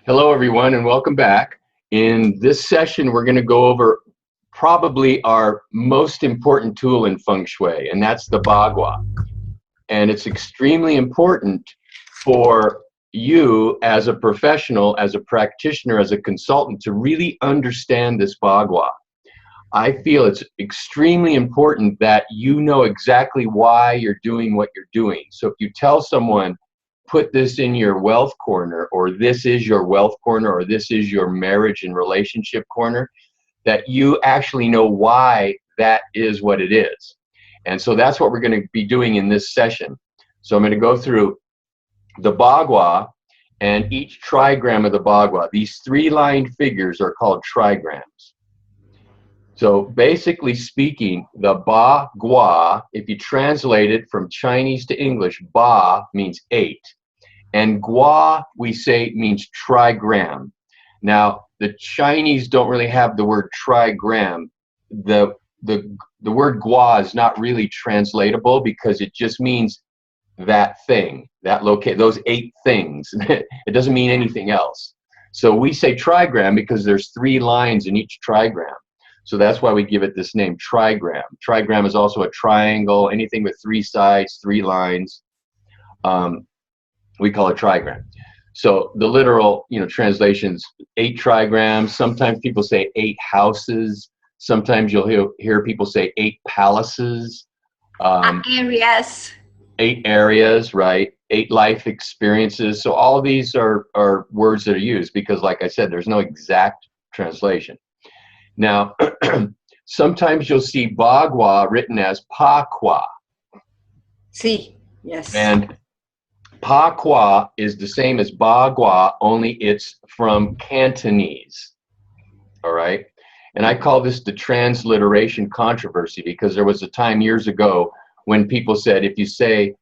Hello, everyone, and welcome back. In this session, we're going to go over probably our most important tool in Feng Shui, and that's the Bagua. And it's extremely important for you as a professional, as a practitioner, as a consultant to really understand this Bagua. I feel it's extremely important that you know exactly why you're doing what you're doing. So if you tell someone, put this in your wealth corner, or this is your wealth corner, or this is your marriage and relationship corner, that you actually know why that is what it is. And so that's what we're going to be doing in this session. So I'm going to go through the Bagua and each trigram of the Bagua. These three-line figures are called trigrams. So basically speaking, the Ba Gua, if you translate it from Chinese to English, Ba means 8. And Gua, we say, means trigram. Now, the Chinese don't really have the word trigram. The word Gua is not really translatable because it just means that thing, that those 8 things. It doesn't mean anything else. So we say trigram because there's 3 lines in each trigram. So that's why we give it this name, trigram. Trigram is also a triangle, anything with 3 sides, 3 lines. We call it trigram. So the literal, translations, 8 trigrams. Sometimes people say 8 houses. Sometimes you'll hear people say 8 palaces. Areas. 8 areas, right? 8 life experiences. So all of these are words that are used because, like I said, there's no exact translation. Now, sometimes you'll see Bagua written as Pakwa. Sí, yes. And Pakwa is the same as Bagua, only it's from Cantonese. All right? And I call this the transliteration controversy because there was a time years ago when people said if you say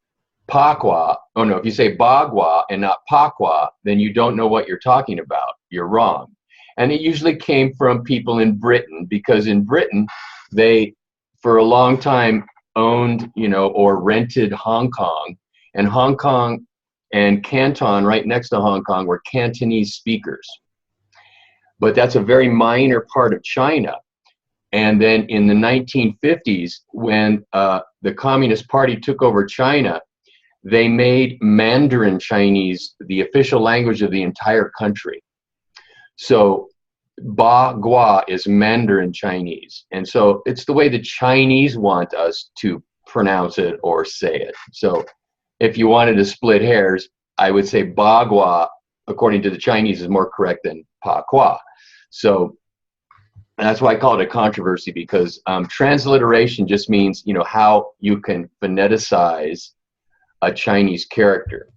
Pakwa, if you say Bagua and not Pakwa, then you don't know what you're talking about. You're wrong. And it usually came from people in Britain because in Britain, they, for a long time, owned, or rented Hong Kong. And Hong Kong and Canton, right next to Hong Kong, were Cantonese speakers. But that's a very minor part of China. And then in the 1950s, when the Communist Party took over China, they made Mandarin Chinese the official language of the entire country. So Bagua is Mandarin Chinese. And so it's the way the Chinese want us to pronounce it or say it. So if you wanted to split hairs, I would say Bagua, according to the Chinese, is more correct than Pakwa. So that's why I call it a controversy because transliteration just means, how you can phoneticize a Chinese character.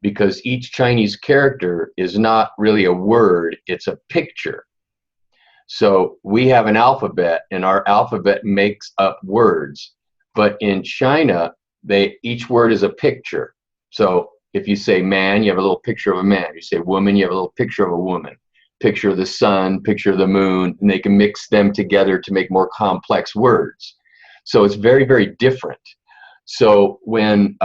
Because each Chinese character is not really a word, it's a picture. So we have an alphabet, and our alphabet makes up words. But in China, each word is a picture. So if you say man, you have a little picture of a man. You say woman, you have a little picture of a woman. Picture of the sun, picture of the moon, and they can mix them together to make more complex words. So it's very, very different. So when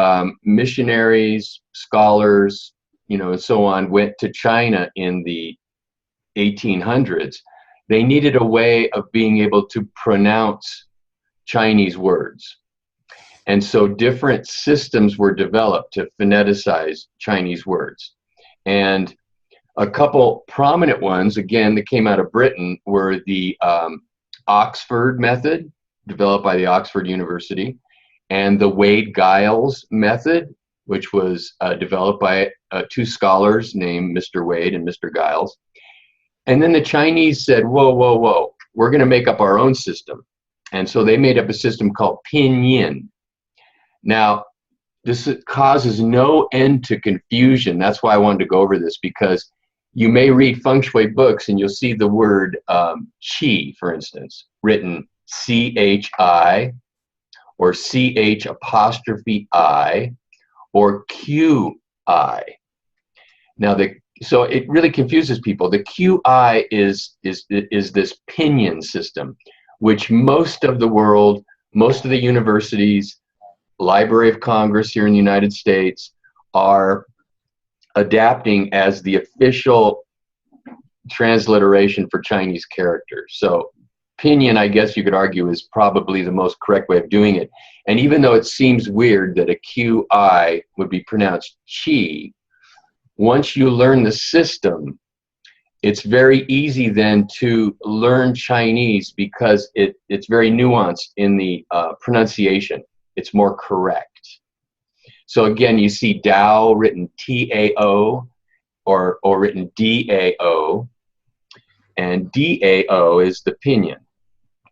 missionaries, scholars, and so on went to China in the 1800s, they needed a way of being able to pronounce Chinese words. And so different systems were developed to phoneticize Chinese words. And a couple prominent ones, again, that came out of Britain were the Oxford method, developed by the Oxford University, and the Wade-Giles method, which was developed by 2 scholars named Mr. Wade and Mr. Giles. And then the Chinese said, whoa, we're going to make up our own system. And so they made up a system called pinyin. Now, this causes no end to confusion. That's why I wanted to go over this, because you may read Feng Shui books and you'll see the word qi, for instance, written C-H-I, or C-H apostrophe I, or Q-I. Now, so it really confuses people. The Q-I is this pinyin system, which most of the world, most of the universities, Library of Congress here in the United States are adapting as the official transliteration for Chinese characters. So pinyin, I guess you could argue, is probably the most correct way of doing it. And even though it seems weird that a QI would be pronounced chi, once you learn the system, it's very easy then to learn Chinese because it's very nuanced in the pronunciation. It's more correct. So again, you see Dao written T-A-O or written D-A-O, and D-A-O is the pinyin.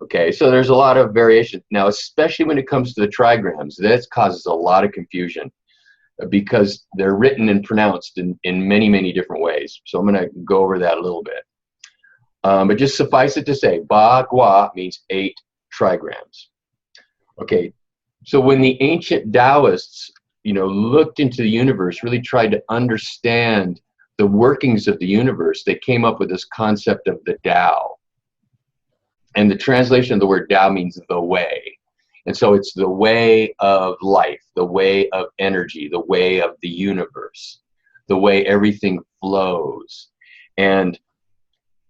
Okay, so there's a lot of variation. Now, especially when it comes to the trigrams, that causes a lot of confusion because they're written and pronounced in many, many different ways. So I'm going to go over that a little bit. But just suffice it to say, Ba Gua means 8 trigrams. Okay, so when the ancient Taoists, looked into the universe, really tried to understand the workings of the universe, they came up with this concept of the Tao. And the translation of the word Tao means the way. And so it's the way of life, the way of energy, the way of the universe, the way everything flows. And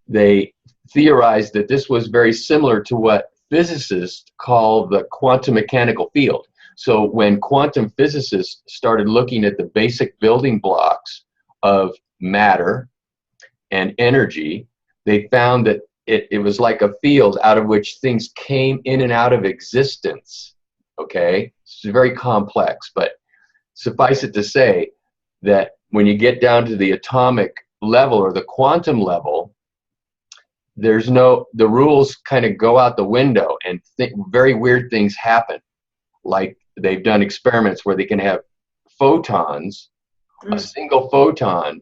they theorized that this was very similar to what physicists call the quantum mechanical field. So when quantum physicists started looking at the basic building blocks of matter and energy, they found that it was like a field out of which things came in and out of existence. Okay, it's very complex, but suffice it to say that when you get down to the atomic level or the quantum level, the rules kind of go out the window, and very weird things happen. Like they've done experiments where they can have photons, a single photon,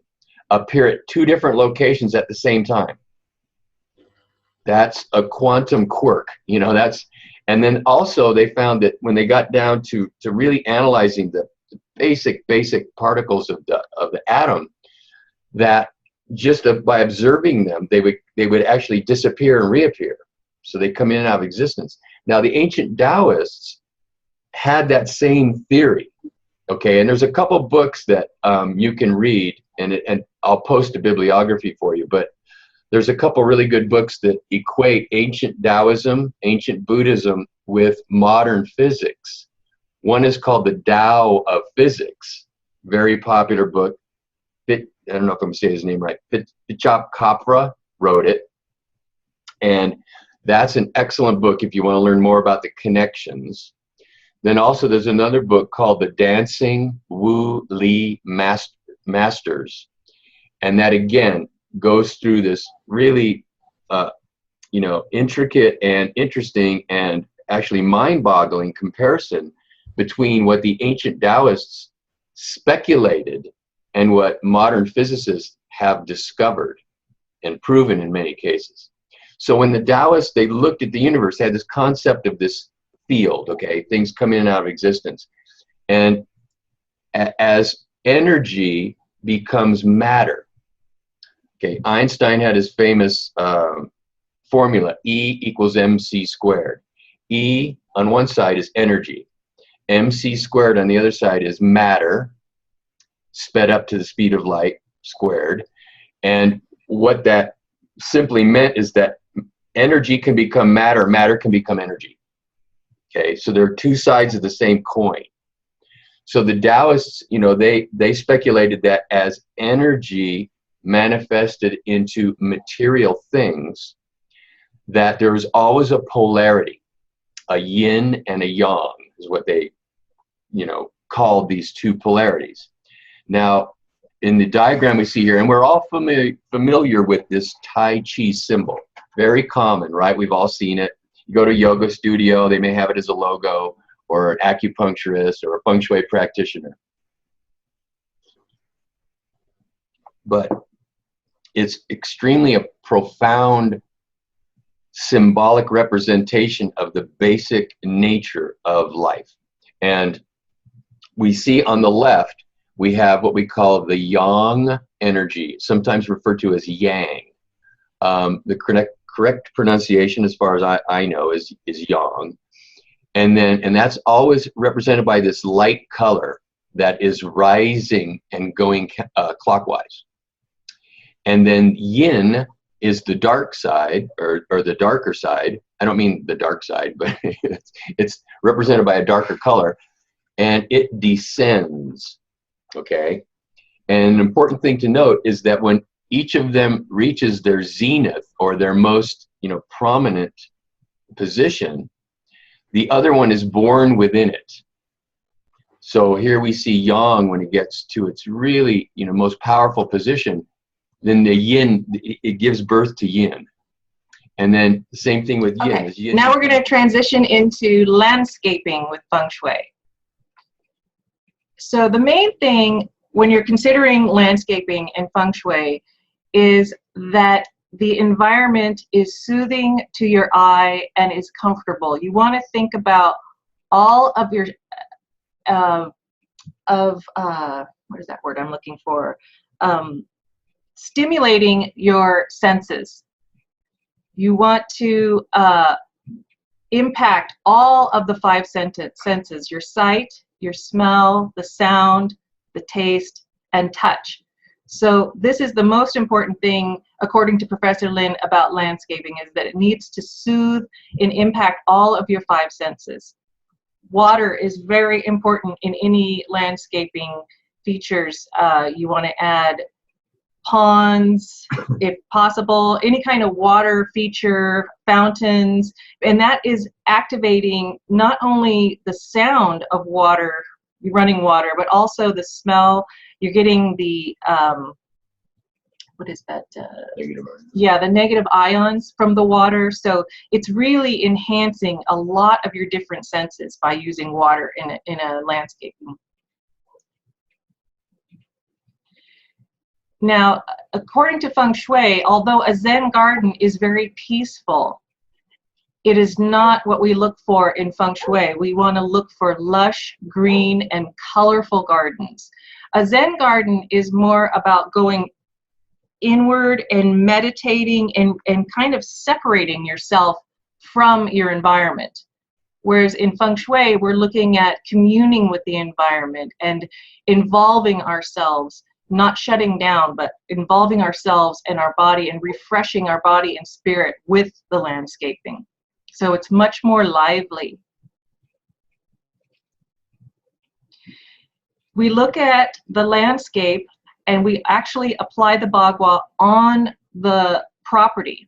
appear at 2 different locations at the same time. That's a quantum quirk, and then also they found that when they got down to really analyzing the basic particles of the atom, that just by observing them, they would actually disappear and reappear. So they come in and out of existence. Now the ancient Taoists had that same theory, okay, and there's a couple books that you can read, and I'll post a bibliography for you, but there's a couple really good books that equate ancient Taoism, ancient Buddhism with modern physics. One is called The Tao of Physics, very popular book. I don't know if I'm saying his name right. Pichop Kapra wrote it, and that's an excellent book if you want to learn more about the connections. Then also there's another book called The Dancing Wu Li Masters, and that again goes through this really intricate and interesting and actually mind-boggling comparison between what the ancient Taoists speculated and what modern physicists have discovered and proven in many cases. So when the Taoists, they looked at the universe, they had this concept of this field, okay, things come in and out of existence, and as energy becomes matter. Okay, Einstein had his famous formula, E equals mc squared. E on one side is energy. Mc squared on the other side is matter, sped up to the speed of light, squared. And what that simply meant is that energy can become matter, matter can become energy. Okay, so there are 2 sides of the same coin. So the Taoists, they speculated that as energy manifested into material things, that there was always a polarity, a yin and a yang is what they, called these 2 polarities. Now, in the diagram we see here, and we're all familiar with this Tai Chi symbol, very common, right? We've all seen it. You go to a yoga studio, they may have it as a logo, or an acupuncturist or a feng shui practitioner. But it's extremely a profound symbolic representation of the basic nature of life. And we see on the left, we have what we call the yang energy, sometimes referred to as yang. The correct pronunciation, as far as I know, is yang. And that's always represented by this light color that is rising and going clockwise. And then yin is the dark side, or the darker side. I don't mean the dark side, but it's represented by a darker color, and it descends, okay? And an important thing to note is that when each of them reaches their zenith, or their most, prominent position, the other one is born within it. So here we see yang when it gets to its really, most powerful position. Then the yin, it gives birth to yin. And then the same thing with yin. Okay. Yin, now we're going to transition into landscaping with feng shui. So the main thing when you're considering landscaping and feng shui is that the environment is soothing to your eye and is comfortable. You want to think about all of your what is that word I'm looking for? Stimulating your senses. You want to impact all of the five senses: your sight, your smell, the sound, the taste, and touch. So this is the most important thing, according to Professor Lin, about landscaping, is that it needs to soothe and impact all of your five senses. Water is very important in any landscaping features. You want to add ponds, if possible, any kind of water feature, fountains, and that is activating not only the sound of water, running water, but also the smell. You're getting the what is that? negative ions. Yeah, the negative ions from the water. So it's really enhancing a lot of your different senses by using water in a landscaping. Now, according to feng shui, although a Zen garden is very peaceful, it is not what we look for in feng shui. We want to look for lush, green, and colorful gardens. A Zen garden is more about going inward and meditating and kind of separating yourself from your environment. Whereas in feng shui, we're looking at communing with the environment and involving ourselves, not shutting down, but involving ourselves and our body and refreshing our body and spirit with the landscaping. So it's much more lively. We look at the landscape and we actually apply the bagua on the property.